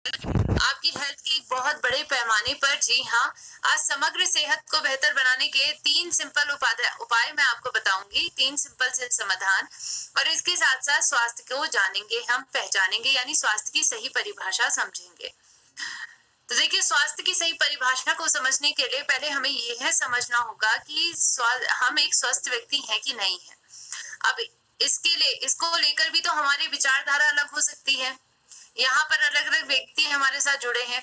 आपकी हेल्थ के एक बहुत बड़े पैमाने पर, जी हाँ, आज समग्र सेहत को बेहतर बनाने के 3 सिंपल उपाय मैं आपको बताऊंगी, 3 सिंपल से समाधान। और इसके साथ साथ स्वास्थ्य को जानेंगे, हम पहचानेंगे, यानी स्वास्थ्य की सही परिभाषा समझेंगे। तो देखिए, स्वास्थ्य की सही परिभाषा को समझने के लिए पहले हमें यह समझना होगा कि हम एक स्वस्थ व्यक्ति हैं कि नहीं है। अब इसको लेकर भी तो हमारी विचारधारा अलग हो सकती है। यहाँ पर अलग अलग व्यक्ति हमारे साथ जुड़े हैं।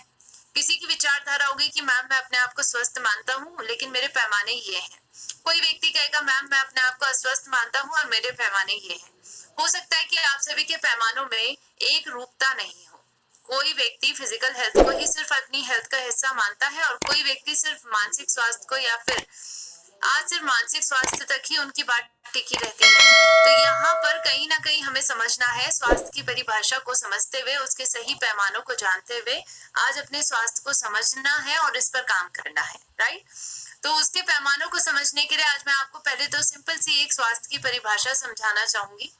किसी की विचारधारा होगी कि मैम मैं अपने आप को स्वस्थ मानता हूँ लेकिन मेरे पैमाने ये हैं। कोई व्यक्ति कहेगा मैम मैं अपने आप को अस्वस्थ मानता हूँ और मेरे पैमाने ये हैं। हो सकता है कि आप सभी के पैमानों में एक रूपता नहीं हो। कोई व्यक्ति फिजिकल हेल्थ को ही सिर्फ अपनी हेल्थ का हिस्सा मानता है और कोई व्यक्ति सिर्फ मानसिक स्वास्थ्य को, या फिर आज सिर्फ मानसिक स्वास्थ्य तक ही उनकी बात टिकी रहती है। तो यहाँ पर कहीं ना कहीं हमें समझना है, स्वास्थ्य की परिभाषा को समझते हुए, उसके सही पैमानों को जानते हुए आज अपने स्वास्थ्य को समझना है और इस पर काम करना है, राइट। तो उसके पैमानों को समझने के लिए आज मैं आपको पहले तो सिंपल सी एक स्वास्थ्य की परिभाषा समझाना चाहूंगी।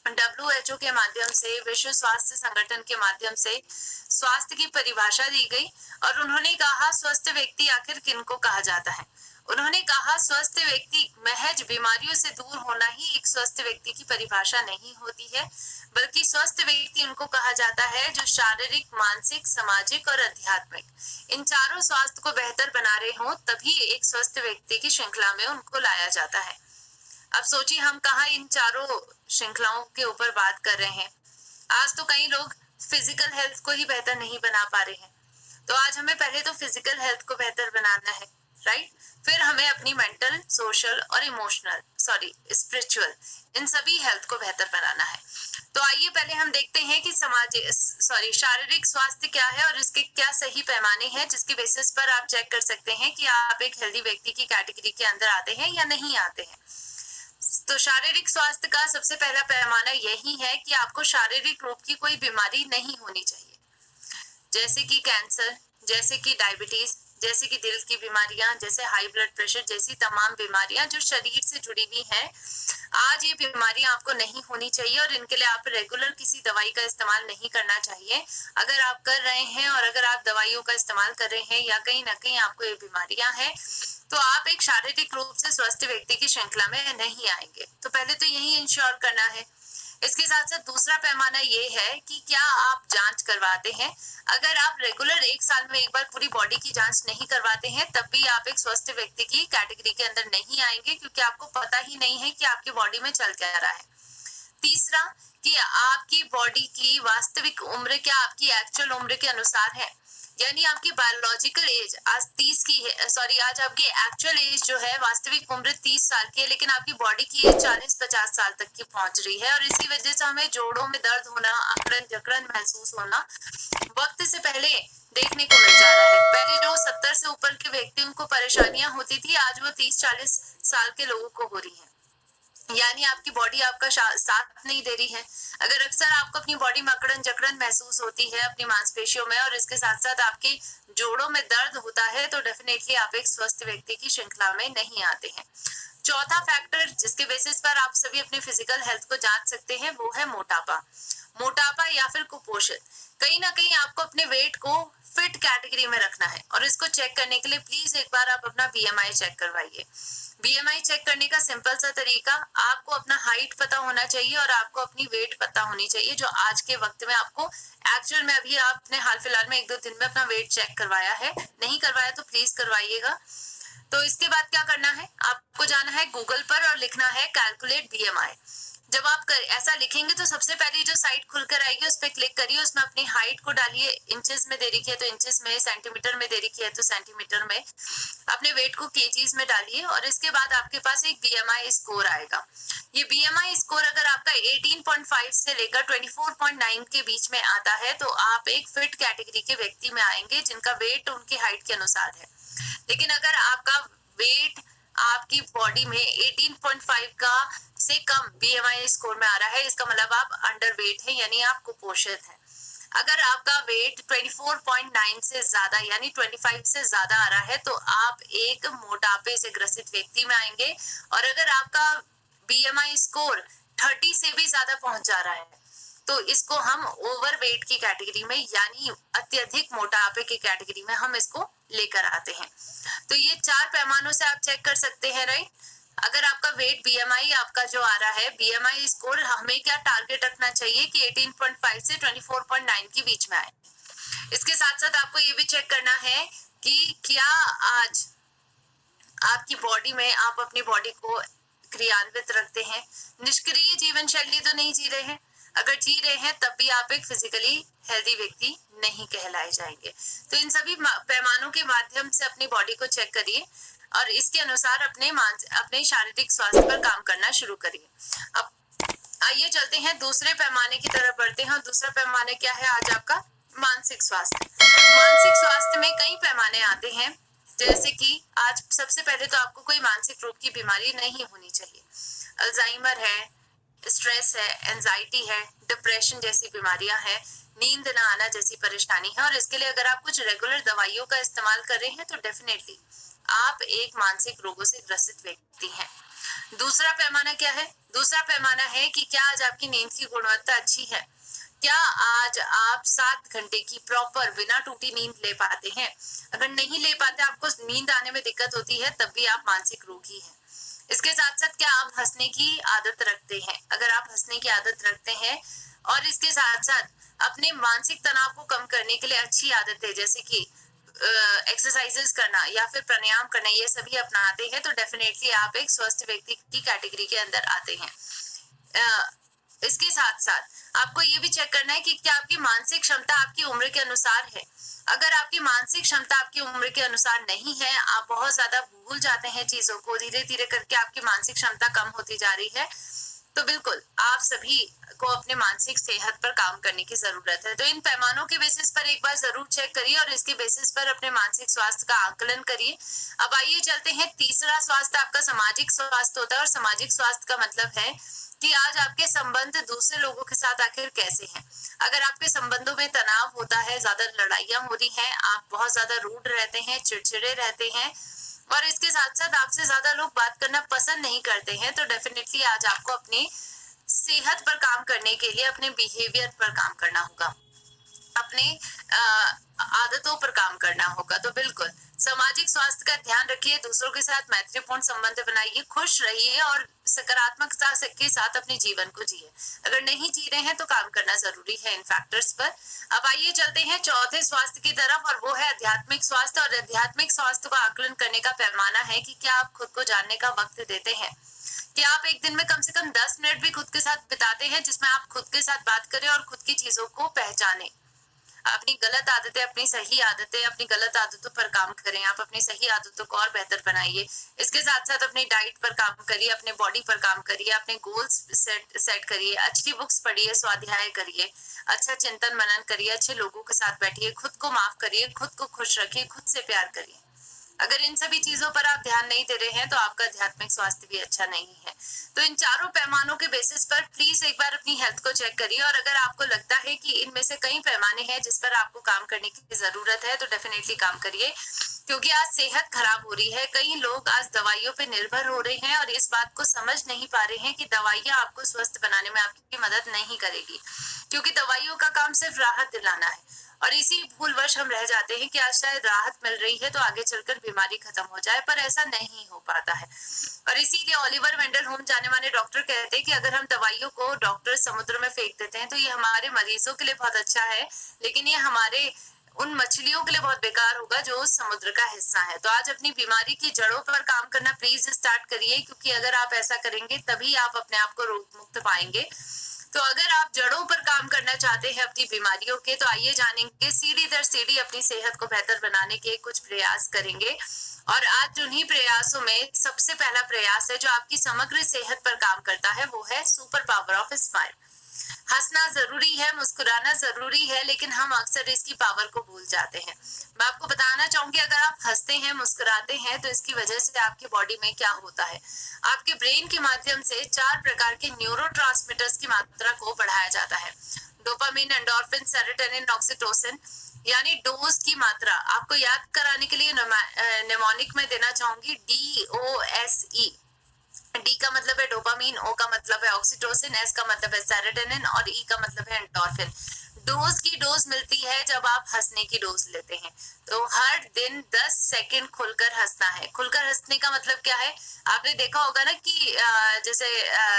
WHO के माध्यम से, विश्व स्वास्थ्य संगठन के माध्यम से स्वास्थ्य की परिभाषा दी गई और उन्होंने कहा स्वस्थ व्यक्ति आखिर किनको कहा जाता है। उन्होंने कहा स्वस्थ व्यक्ति महज बीमारियों से दूर होना ही एक स्वस्थ व्यक्ति की परिभाषा नहीं होती है, बल्कि स्वस्थ व्यक्ति उनको कहा जाता है जो शारीरिक, मानसिक, सामाजिक और आध्यात्मिक इन चारों स्वास्थ्य को बेहतर बना रहे हों, तभी एक स्वस्थ व्यक्ति की श्रृंखला में उनको लाया जाता है। अब सोचिए हम कहाँ इन चारों श्रृंखलाओं के ऊपर बात कर रहे हैं। आज तो कई लोग फिजिकल हेल्थ को ही बेहतर नहीं बना पा रहे हैं। तो आज हमें पहले तो फिजिकल हेल्थ को बेहतर बनाना है, राइट। फिर हमें अपनी मेंटल, सोशल और इमोशनल, स्पिरिचुअल, इन सभी हेल्थ को बेहतर बनाना है। तो आइए पहले हम देखते हैं कि शारीरिक स्वास्थ्य क्या है और इसके क्या सही पैमाने हैं, जिसके बेसिस पर आप चेक कर सकते हैं कि आप एक हेल्दी व्यक्ति की कैटेगरी के अंदर आते हैं या नहीं आते हैं। तो शारीरिक स्वास्थ्य का सबसे पहला पैमाना यही है कि आपको शारीरिक रूप की कोई बीमारी नहीं होनी चाहिए, जैसे कि कैंसर, जैसे कि डायबिटीज, जैसे कि दिल की बीमारियां, जैसे हाई ब्लड प्रेशर जैसी तमाम बीमारियां जो शरीर से जुड़ी हुई हैं। आज ये बीमारियां आपको नहीं होनी चाहिए और इनके लिए आप रेगुलर किसी दवाई का इस्तेमाल नहीं करना चाहिए। अगर आप कर रहे हैं और अगर आप दवाइयों का इस्तेमाल कर रहे हैं या कहीं ना कहीं आपको ये बीमारियां हैं, तो आप एक शारीरिक रूप से स्वस्थ व्यक्ति की श्रृंखला में नहीं आएंगे। तो पहले तो यही इंश्योर करना है। इसके साथ साथ दूसरा पैमाना ये है कि क्या आप जांच करवाते हैं। अगर आप रेगुलर 1 साल में एक बार पूरी बॉडी की जांच नहीं करवाते हैं, तब भी आप एक स्वस्थ व्यक्ति की कैटेगरी के अंदर नहीं आएंगे, क्योंकि आपको पता ही नहीं है कि आपकी बॉडी में चल क्या रहा है। तीसरा, कि आपकी बॉडी की वास्तविक उम्र क्या आपकी एक्चुअल उम्र के अनुसार है, यानी आपकी बायोलॉजिकल एज आज 30 की है, आज आपकी एक्चुअल एज जो है, वास्तविक उम्र 30 साल की है, लेकिन आपकी बॉडी की एज 40-50 साल तक की पहुंच रही है और इसी वजह से हमें जोड़ों में दर्द होना, अकड़न जकड़न महसूस होना वक्त से पहले देखने को मिल जा रहा है। पहले जो 70 से ऊपर के व्यक्तियों को परेशानियां होती थी, आज वो 30-40 साल के लोगों को हो रही है, यानी आपकी बॉडी आपका साथ नहीं दे रही है। अगर अक्सर आपको अपनी बॉडी में अकड़न जकड़न महसूस होती है अपनी मांसपेशियों में और इसके साथ साथ आपके जोड़ों में दर्द होता है, तो डेफिनेटली आप एक स्वस्थ व्यक्ति की श्रृंखला में नहीं आते हैं। चौथा फैक्टर जिसके बेसिस पर आप सभी अपने फिजिकल हेल्थ को जांच सकते हैं, वो है मोटापा या फिर कुपोषण। कहीं ना कहीं आपको अपने वेट को फिट कैटेगरी में रखना है और इसको चेक करने के लिए प्लीज एक बार आप अपना बीएमआई चेक करवाइए। बीएमआई चेक करने का सिंपल सा तरीका, आपको अपना हाइट पता होना चाहिए और आपको अपनी वेट पता होनी चाहिए, जो आज के वक्त में आपको एक्चुअल में, अभी आपने हाल फिलहाल में 1-2 दिन में अपना वेट चेक करवाया है, नहीं करवाया तो प्लीज करवाइएगा। तो इसके बाद क्या करना है, आपको जाना है गूगल पर और लिखना है कैलकुलेट बीएमआई। जब आप ऐसा लिखेंगे तो सबसे पहले जो साइट खुलकर आएगी उस पर क्लिक करिए, उसमें अपनी हाइट को डालिए, इंचेस में दे रखी है तो इंचेस में, सेंटीमीटर में दे रखी है तो सेंटीमीटर में, अपने वेट को केजीज में डालिए और इसके बाद आपके पास एक बीएमआई स्कोर आएगा। ये बीएमआई स्कोर अगर आपका 18.5 से लेकर 24.9 के बीच में आता है तो आप एक फिट कैटेगरी के व्यक्ति में आएंगे जिनका वेट उनकी हाइट के अनुसार है। लेकिन अगर आपका वेट आपकी बॉडी में 18.5 का से कम बीएमआई स्कोर में आ रहा है, इसका मतलब आप अंडर वेट है, यानी आप कुपोषित है। अगर आपका वेट 24.9 से ज्यादा यानी 25 से ज्यादा आ रहा है तो आप एक मोटापे से ग्रसित व्यक्ति में आएंगे। और अगर आपका बीएमआई स्कोर 30 से भी ज्यादा पहुंच जा रहा है तो इसको हम ओवरवेट की कैटेगरी में यानी अत्यधिक मोटापे की कैटेगरी में हम इसको लेकर आते हैं। तो ये 4 पैमानों से आप चेक कर सकते हैं, राइट। अगर आपका वेट बीएमआई आपका जो आ रहा है, बीएमआई स्कोर हमें क्या टारगेट रखना चाहिए कि 18.5 से 24.9 के बीच में आए। इसके साथ साथ आपको ये भी चेक करना है कि क्या आज आपकी बॉडी में आप अपनी बॉडी को क्रियान्वित रखते हैं, निष्क्रिय जीवन शैली तो नहीं जी रहे हैं। अगर जी रहे हैं तब भी आप एक फिजिकली हेल्दी व्यक्ति नहीं कहलाए जाएंगे। तो इन सभी पैमानों के माध्यम से अपनी बॉडी को चेक करिए और इसके अनुसार अपने शारीरिक स्वास्थ्य पर काम करना शुरू करिए। अब आइए चलते हैं दूसरे पैमाने की तरफ बढ़ते हैं। दूसरा पैमाने क्या है आज आपका? मानसिक स्वास्थ्य। मानसिक स्वास्थ्य में कई पैमाने आते हैं, जैसे कि आज सबसे पहले तो आपको कोई मानसिक रोग की बीमारी नहीं होनी चाहिए। अल्जाइमर है, स्ट्रेस है, एंजाइटी है, डिप्रेशन जैसी बीमारियां हैं, नींद न आना जैसी परेशानी है, और इसके लिए अगर आप कुछ रेगुलर दवाइयों का इस्तेमाल कर रहे हैं तो डेफिनेटली आप एक मानसिक रोगों से ग्रसित व्यक्ति हैं। दूसरा पैमाना क्या है? दूसरा पैमाना है कि क्या आज आपकी नींद की गुणवत्ता अच्छी है? क्या आज आप 7 घंटे की प्रॉपर बिना टूटी नींद ले पाते हैं? अगर नहीं ले पाते, आपको नींद आने में दिक्कत होती है, तब भी आप मानसिक रोगी हैं। इसके साथ साथ क्या आप हंसने की आदत रखते हैं? अगर आप हंसने की आदत रखते हैं और इसके साथ साथ अपने मानसिक तनाव को कम करने के लिए अच्छी आदतें जैसे कि एक्सरसाइजेस करना या फिर प्राणायाम करना, ये सभी अपनाते हैं, तो डेफिनेटली आप एक स्वस्थ व्यक्ति की कैटेगरी के अंदर आते हैं। इसके साथ साथ आपको ये भी चेक करना है कि क्या आपकी मानसिक क्षमता आपकी उम्र के अनुसार है। अगर आपकी मानसिक क्षमता आपकी उम्र के अनुसार नहीं है, आप बहुत ज्यादा भूल जाते हैं चीजों को, धीरे धीरे करके आपकी मानसिक क्षमता कम होती जा रही है, तो बिल्कुल आप सभी को अपने मानसिक सेहत पर काम करने की जरूरत है। तो इन पैमानों के बेसिस पर एक बार जरूर चेक करिए और इसके बेसिस पर अपने मानसिक स्वास्थ्य का आकलन करिए। अब आइए चलते हैं, तीसरा स्वास्थ्य आपका सामाजिक स्वास्थ्य होता है, और सामाजिक स्वास्थ्य का मतलब है कि आज आपके संबंध दूसरे लोगों के साथ आखिर कैसे हैं। अगर आपके संबंधों में तनाव होता है, ज्यादा लड़ाइयां हो रही हैं, आप बहुत ज्यादा रूड रहते हैं, चिड़चिड़े रहते हैं, और इसके साथ साथ आपसे ज्यादा लोग बात करना पसंद नहीं करते हैं, तो डेफिनेटली आज आपको अपनी सेहत पर काम करने के लिए अपने बिहेवियर पर काम करना होगा, अपने आदतों पर काम करना होगा। तो बिल्कुल सामाजिक स्वास्थ्य का ध्यान रखिए, दूसरों के साथ मैत्रीपूर्ण संबंध बनाइए, खुश रहिए और सकारात्मकता के साथ अपने जीवन को जिए। अगर नहीं जी रहे हैं तो काम करना जरूरी है इन फैक्टर्स पर। अब आइए चलते हैं चौथे स्वास्थ्य की तरफ, और वो है आध्यात्मिक स्वास्थ्य। और आध्यात्मिक स्वास्थ्य को आकलन करने का पैमाना है कि क्या आप खुद को जानने का वक्त देते हैं। क्या आप एक दिन में कम से कम 10 मिनट भी खुद के साथ बिताते हैं, जिसमें आप खुद के साथ बात करें और खुद की चीजों को पहचानें। अपनी गलत आदतें, अपनी सही आदतें, अपनी गलत आदतों पर काम करें। आप अपनी सही आदतों को और बेहतर बनाइए। इसके साथ साथ अपनी डाइट पर काम करिए, अपने बॉडी पर काम करिए, अपने गोल्स सेट करिए, अच्छी बुक्स पढ़िए, स्वाध्याय करिए, अच्छा चिंतन मनन करिए, अच्छे लोगों के साथ बैठिए, खुद को माफ करिए, खुद को खुश रखिए, खुद से प्यार करिए। अगर इन सभी चीजों पर आप ध्यान नहीं दे रहे हैं तो आपका आध्यात्मिक स्वास्थ्य भी अच्छा नहीं है। तो इन चारों पैमानों के बेसिस पर प्लीज एक बार अपनी हेल्थ को चेक करिए, और अगर आपको लगता है कि इनमें से कई पैमाने हैं जिस पर आपको काम करने की जरूरत है, तो डेफिनेटली काम करिए, क्योंकि आज सेहत खराब हो रही है। कई लोग आज दवाइयों पे निर्भर हो रहे हैं और इस बात को समझ नहीं पा रहे हैं कि दवाइयां आपको स्वस्थ बनाने में आपकी मदद नहीं करेगी, क्योंकि दवाइयों का काम सिर्फ राहत दिलाना है। और इसी भूलवश हम रह जाते हैं कि आज शायद राहत मिल रही है तो आगे चलकर बीमारी खत्म हो जाए, पर ऐसा नहीं हो पाता है। और इसीलिए ओलिवर वेंडल होम जाने माने डॉक्टर कहते हैं कि अगर हम दवाइयों को डॉक्टर समुद्र में फेंक देते हैं तो ये हमारे मरीजों के लिए बहुत अच्छा है, लेकिन ये हमारे उन मछलियों के लिए बहुत बेकार होगा जो उस समुद्र का हिस्सा है। तो आज अपनी बीमारी की जड़ों पर काम करना प्लीज स्टार्ट करिए, क्योंकि अगर आप ऐसा करेंगे तभी आप अपने आप को रोग मुक्त पाएंगे। तो अगर आप जड़ों पर काम करना चाहते हैं अपनी बीमारियों के, तो आइए जानेंगे सीढ़ी दर सीढ़ी अपनी सेहत को बेहतर बनाने के कुछ प्रयास करेंगे। और आज उन्हीं प्रयासों में सबसे पहला प्रयास है जो आपकी समग्र सेहत पर काम करता है, वो है सुपर पावर ऑफ स्माइल। हंसना जरूरी है, मुस्कुराना जरूरी है, लेकिन हम अक्सर इसकी पावर को भूल जाते हैं। मैं आपको बताना चाहूंगी, अगर आप हंसते हैं, मुस्कुराते हैं, तो इसकी वजह से आपकी बॉडी में क्या होता है, आपके ब्रेन के माध्यम से 4 प्रकार के न्यूरोट्रांसमीटर्स की मात्रा को बढ़ाया जाता है। डोपामिन, एंडोर्फिन, सेरोटोनिन, ऑक्सीटोसिन, यानी डोज की मात्रा आपको याद कराने के लिए निमोनिक में देना चाहूंगी DOSE। डी का मतलब है डोपामीन, ओ का मतलब है ऑक्सीटोसिन, एस का मतलब है सेरोटोनिन और ई का मतलब है एंडोर्फिन। डोज की डोज मिलती है जब आप हंसने की डोज लेते हैं। तो हर दिन 10 सेकंड खुलकर हंसना है। खुलकर हंसने का मतलब क्या है? आपने देखा होगा ना कि जैसे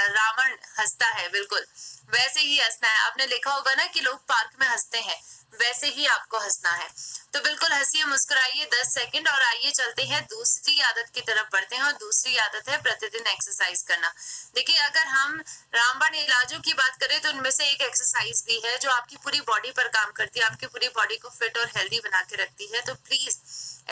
रावण हंसता है, बिल्कुल वैसे ही हंसना है। आपने देखा होगा ना कि लोग पार्क में हंसते हैं, वैसे ही आपको हंसना है। तो बिल्कुल हंसिए, मुस्कुराइए 10 सेकंड। और आइए चलते हैं दूसरी आदत की तरफ बढ़ते हैं, और दूसरी आदत है प्रतिदिन एक्सरसाइज करना। देखिए, अगर हम रामबाण इलाजों की बात करें तो उनमें से एक एक्सरसाइज भी है जो आपकी पूरी बॉडी पर काम करती है, आपकी पूरी बॉडी को फिट और हेल्दी बना के रखती है। तो प्लीज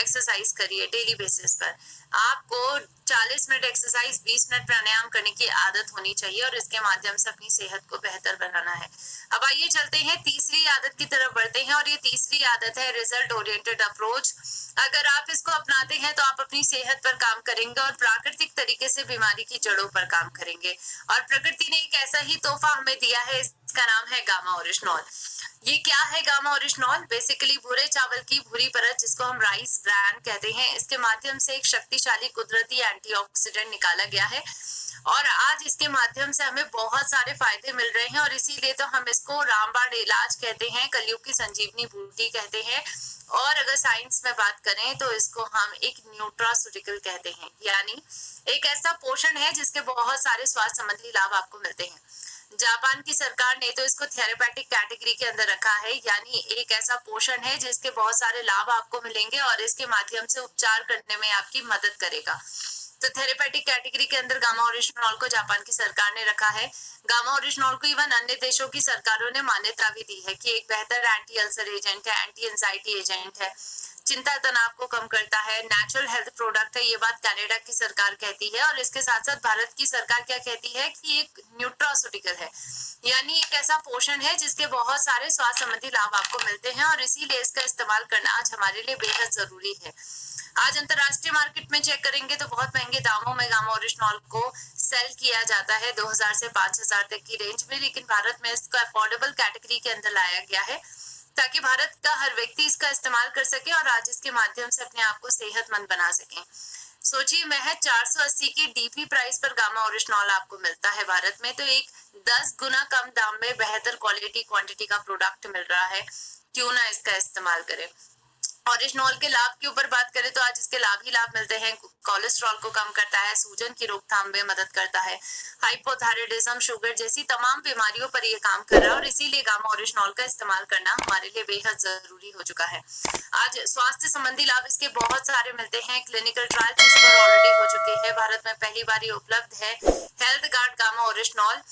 एक्सरसाइज करिए डेली बेसिस पर। आपको 40 मिनट एक्सरसाइज, 20 मिनट प्राणायाम करने की आदत होनी चाहिए और इसके माध्यम से अपनी सेहत को बेहतर बनाना है। अब आइए चलते हैं तीसरी आदत की तरफ बढ़ते हैं, और ये तीसरी आदत है रिजल्ट ओरिएंटेड अप्रोच। अगर आप इसको अपनाते हैं तो आप अपनी सेहत पर काम करेंगे और प्राकृतिक तरीके से बीमारी की जड़ों पर काम करेंगे। और प्रकृति ने एक ऐसा ही तोहफा हमें दिया है, इसका नाम है गामा ओरिजिनॉल। ये क्या है गामा ओरिजिनॉल? बेसिकली भूरे चावल की भूरी परत, जिसको हम राइस ब्रान कहते हैं, इसके माध्यम से एक शक्तिशाली कुदरती एंटीऑक्सीडेंट निकाला गया है। और आज इसके माध्यम से हमें बहुत सारे फायदे मिल रहे हैं, और इसीलिए तो हम इसको रामबाण इलाज कहते हैं, कलयुग की संजीवनी बूटी कहते हैं। और अगर साइंस में बात करें तो इसको हम एक न्यूट्रास्यूटिकल कहते हैं, यानी एक ऐसा पोषण है जिसके बहुत सारे स्वास्थ्य संबंधी लाभ आपको मिलते हैं। जापान की सरकार ने तो इसको थेरेपेटिक कैटेगरी के अंदर रखा है, यानी एक ऐसा पोषण है जिसके बहुत सारे लाभ आपको मिलेंगे और इसके माध्यम से उपचार करने में आपकी मदद करेगा। तो थेरेपेटिक कैटेगरी के अंदर गामा ओरिजिनॉल को जापान की सरकार ने रखा है। गामा ओरिजिनॉल को इवन अन्य देशों की सरकारों ने मान्यता भी दी है कि एक बेहतर एंटी अल्सर एजेंट है, एंटी एंजाइटी एजेंट है, चिंता तनाव को कम करता है, नेचुरल हेल्थ प्रोडक्ट है। ये बात कनाडा की सरकार कहती है। और इसके साथ साथ भारत की सरकार क्या कहती है कि एक न्यूट्रास्यूटिकल है, यानी एक ऐसा पोषण है जिसके बहुत सारे स्वास्थ्य संबंधी लाभ आपको मिलते हैं, और इसीलिए इसका इस्तेमाल करना आज हमारे लिए बेहद जरूरी है। आज अंतरराष्ट्रीय मार्केट में चेक करेंगे तो बहुत महंगे दामों में गामा ओरिजिनॉल को सेल किया जाता है, 2000 से 5000 तक की रेंज में। लेकिन भारत में इसको अफोर्डेबल कैटेगरी के अंदर लाया गया है ताकि भारत का हर व्यक्ति इसका इस्तेमाल कर सके और आज इसके माध्यम से अपने आप को सेहतमंद बना सके। सोचिए, महज 480 की डीपी प्राइस पर गामा ओरिजिनॉल आपको मिलता है भारत में, तो एक 10 गुना कम दाम में बेहतर क्वालिटी क्वांटिटी का प्रोडक्ट मिल रहा है। क्यों ना इसका इस्तेमाल करें। ओरिजिनॉल के लाभ के ऊपर बात करें तो आज इसके लाभ ही लाभ मिलते हैं। कोलेस्ट्रॉल को कम करता है, सूजन की रोकथाम में मदद करता है, हाइपोथायराइडिज्म, शुगर जैसी तमाम बीमारियों पर ये काम कर रहा है, और इसीलिए गामा ओरिजिनॉल का इस्तेमाल करना हमारे लिए बेहद जरूरी हो चुका है। आज स्वास्थ्य संबंधी लाभ इसके बहुत सारे मिलते हैं। क्लिनिकल ट्रायल इस पर ऑलरेडी हो चुके हैं, भारत में पहली बार ये उपलब्ध है हेल्थ गार्ड गामा ओरिजिनॉल।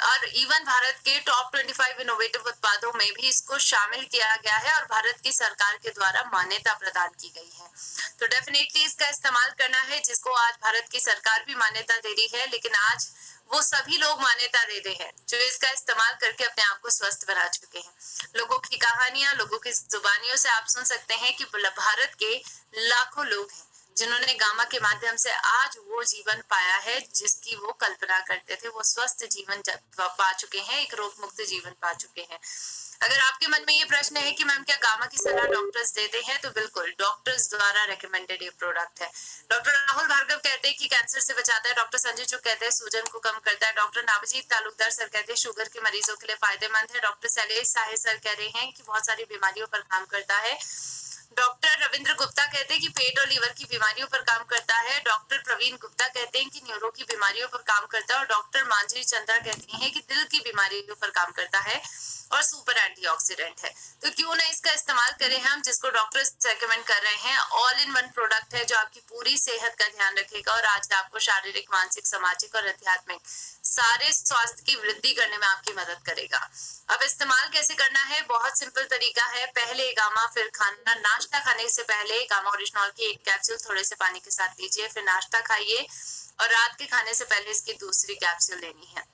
और इवन भारत के टॉप 25 इनोवेटिव उत्पादों में भी इसको शामिल किया गया है और भारत की सरकार के द्वारा मान्यता प्रदान की गई है। तो डेफिनेटली इसका इस्तेमाल करना है, जिसको आज भारत की सरकार भी मान्यता दे रही है। लेकिन आज वो सभी लोग मान्यता दे रहे हैं जो इसका इस्तेमाल करके अपने आप को स्वस्थ बना चुके हैं। लोगों की कहानियां, लोगों की जुबानियों से आप सुन सकते हैं कि भारत के लाखों लोग हैं जिन्होंने गामा के माध्यम से आज वो जीवन पाया है जिसकी वो कल्पना करते थे। वो स्वस्थ जीवन पा चुके हैं, एक रोग मुक्त जीवन पा चुके हैं। अगर आपके मन में ये प्रश्न है कि मैम क्या गामा की सलाह डॉक्टर्स देते हैं, तो बिल्कुल डॉक्टर्स द्वारा रेकमेंडेड ये प्रोडक्ट है। डॉक्टर राहुल भार्गव कहते हैं कि कैंसर से बचाता है, डॉक्टर संजय चुक कहते हैं सूजन को कम करता है, डॉक्टर नवजीत तालुकदार सर कहते हैं शुगर के मरीजों के लिए फायदेमंद है, डॉक्टर शैलेश साहे सर कह रहे हैं कि बहुत सारी बीमारियों पर काम करता है, डॉक्टर रविंद्र गुप्ता कहते हैं कि पेट और लीवर की बीमारियों पर काम करता है, डॉक्टर प्रवीण गुप्ता कहते हैं कि न्यूरो की बीमारियों पर काम करता है, और डॉक्टर मांझी चंद्रा कहती हैं कि दिल की बीमारियों पर काम करता है और सुपर एंटीऑक्सीडेंट है। तो क्यों ना इसका इस्तेमाल करें हम, जिसको डॉक्टर्स रेकमेंड कर रहे हैं। ऑल इन वन प्रोडक्ट है जो आपकी पूरी सेहत का ध्यान रखेगा और आज आपको शारीरिक, मानसिक, सामाजिक और आध्यात्मिक सारे स्वास्थ्य की वृद्धि करने में आपकी मदद करेगा। अब इस्तेमाल कैसे करना है? बहुत सिंपल तरीका है। पहले गामा, फिर खाना। नाश्ता खाने से पहले गामा ओरिजिनॉल की एक कैप्सूल थोड़े से पानी के साथ लीजिए, फिर नाश्ता खाइए और रात के खाने से पहले इसकी दूसरी कैप्सूल लेनी है।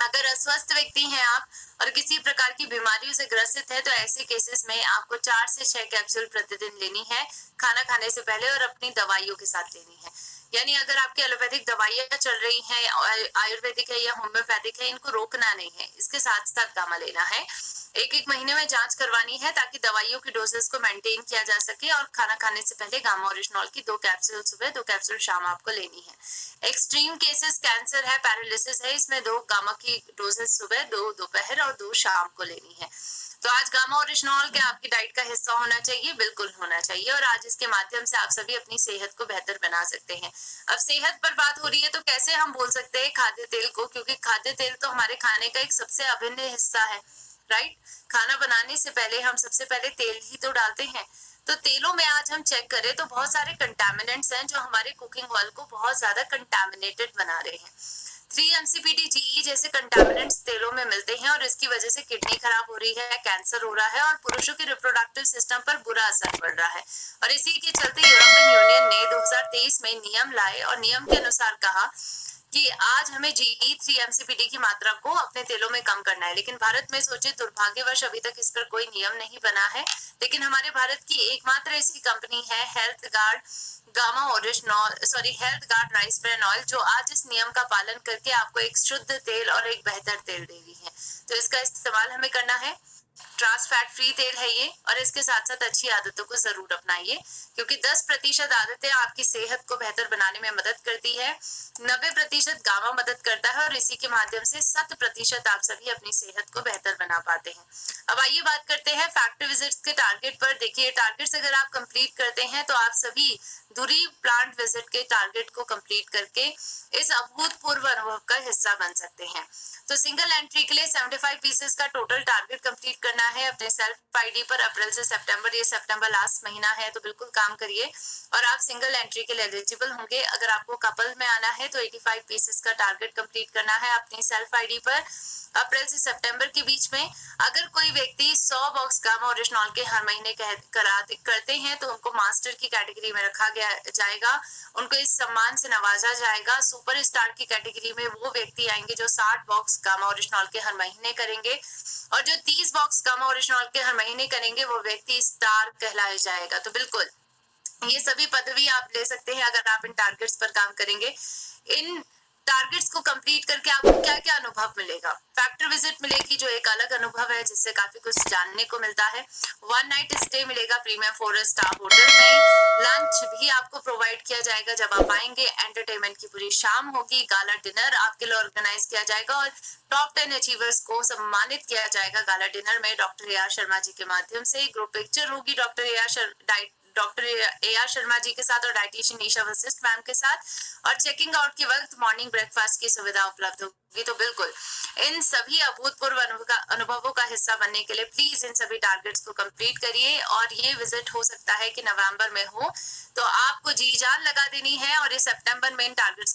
अगर अस्वस्थ व्यक्ति हैं आप और किसी प्रकार की बीमारियों से ग्रसित है तो ऐसे केसेस में आपको 4 से 6 कैप्सूल प्रतिदिन लेनी है, खाना खाने से पहले और अपनी दवाइयों के साथ लेनी है। यानी अगर आपकी एलोपैथिक दवाइयां चल रही हैं, आयुर्वेदिक है या होम्योपैथिक है, इनको रोकना नहीं है, इसके साथ साथ गामा लेना है। एक एक महीने में जांच करवानी है ताकि दवाइयों की डोजेस को मेंटेन किया जा सके, और खाना खाने से पहले गामा ओरिजिनॉल की 2 कैप्सूल सुबह, 2 कैप्सूल शाम आपको लेनी है। एक्सट्रीम केसेस कैंसर है, पैरालिसिस है, इसमें 2 गामा की डोजेस सुबह, 2 दोपहर और 2 शाम को लेनी है। तो आज गामा ओरिजिनॉल क्या आपकी डाइट का हिस्सा होना चाहिए? बिल्कुल होना चाहिए, और आज इसके माध्यम से आप सभी अपनी सेहत को बेहतर बना सकते हैं। अब सेहत पर बात हो रही है तो कैसे हम बोल सकते हैं खाद्य तेल को, क्योंकि खाद्य तेल तो हमारे खाने का एक सबसे अभिन्न हिस्सा है, राइट। खाना बनाने से पहले हम सबसे पहले तेल ही तो डालते हैं। तो तेलों में आज हम चेक करें तो बहुत सारे कंटामिनेंट्स हैं जो हमारे कुकिंग ऑयल को बहुत ज्यादा कंटामिनेटेड बना रहे हैं। 3-MCPD-GE जैसे कंटामिनेंट्स तेलों में मिलते हैं, और इसकी वजह से किडनी खराब हो रही है, कैंसर हो रहा है, और पुरुषों के रिप्रोडक्टिव सिस्टम पर बुरा असर पड़ रहा है। और इसी के चलते यूरोपियन यूनियन ने 2023 में नियम लाए, और नियम के अनुसार कहा कि आज हमें GE3-MCPD की मात्रा को अपने तेलों में कम करना है। लेकिन भारत में सोचे, दुर्भाग्यवश अभी तक इस पर कोई नियम नहीं बना है। लेकिन हमारे भारत की एकमात्र ऐसी कंपनी है health guard gamma oryzanol, health guard rice bran oil, जो आज इस नियम का पालन करके आपको एक शुद्ध तेल और एक बेहतर तेल दे रही है। तो इसका इस्तेमाल हमें करना है। ट्रांस फैट फ्री तेल है ये, और इसके साथ साथ अच्छी आदतों को जरूर अपनाइए, क्योंकि 10% आदतें आपकी सेहत को बेहतर बनाने में मदद करती है, 90% गामा मदद करता है, और इसी के माध्यम से 7% आप सभी अपनी सेहत को बेहतर बना पाते हैं। अब आइए बात करते हैं फैक्ट्री विजिट्स के टारगेट पर। देखिए, टारगेट्स अगर आप कंप्लीट करते हैं तो आप सभी दूरी प्लांट विजिट के टारगेट को कंप्लीट करके इस अभूतपूर्व अनुभव का हिस्सा बन सकते हैं। तो सिंगल एंट्री के लिए 75 पीसेस का टोटल टारगेट कंप्लीट करना है अपने सेल्फ आईडी पर। अप्रैल से सितंबर, ये सितंबर लास्ट महीना है, तो बिल्कुल काम करिए और आप सिंगल एंट्री के लिए एलिजिबल होंगे। अगर आपको कपल में आना है तो 85 पीसेस का टारगेट कंप्लीट करना है अपनी सेल्फ आईडी पर अप्रैल से सितंबर के बीच में। अगर कोई व्यक्ति 100 बॉक्स गामा ओरिजिनॉल के हर महीने करते हैं तो उनको मास्टर की कैटेगरी में रखा गया जाएगा, उनको इस सम्मान से नवाजा जाएगा। सुपर स्टार की कैटेगरी में वो व्यक्ति आएंगे जो 60 बॉक्स गामा ओरिजिनॉल के हर महीने करेंगे, और जो 30 बॉक्स गामा ओरिजिनॉल के हर महीने करेंगे वो व्यक्ति स्टार कहलाया जाएगा। तो बिल्कुल ये सभी पदवी आप ले सकते हैं अगर आप इन टारगेट्स पर काम करेंगे। इन टारगेट्स को कंप्लीट करके आपको क्या क्या अनुभव मिलेगा? फैक्ट्री विजिट मिलेगी जो एक अलग अनुभव है, जिससे काफी कुछ जानने को मिलता है। 1 नाइट स्टे मिलेगा प्रीमियम 4 स्टार होटल में। लंच भी आपको प्रोवाइड किया जाएगा जब आप आएंगे। एंटरटेनमेंट की पूरी शाम होगी। गाला डिनर आपके लिए ऑर्गेनाइज किया जाएगा और टॉप 10 अचीवर्स को सम्मानित किया जाएगा गाला डिनर में doctor A R Sharma ji के माध्यम से। ग्रुप पिक्चर होगी doctor A R Sharma ji के साथ और डाइटिशियन ईशा वशिष्ठ मैम के साथ, और चेकिंग आउट के वक्त मॉर्निंग ब्रेकफास्ट की सुविधा उपलब्ध होगी। तो बिल्कुल इन सभी अभूतपूर्व अनुभवों का हिस्सा बनने के लिए प्लीज इन सभी टारगेट्स को कंप्लीट करिए। और ये विजिट हो सकता है कि नवंबर में हो, तो आपको जी जान लगा देनी है और ये सितंबर में इन टारगेट्स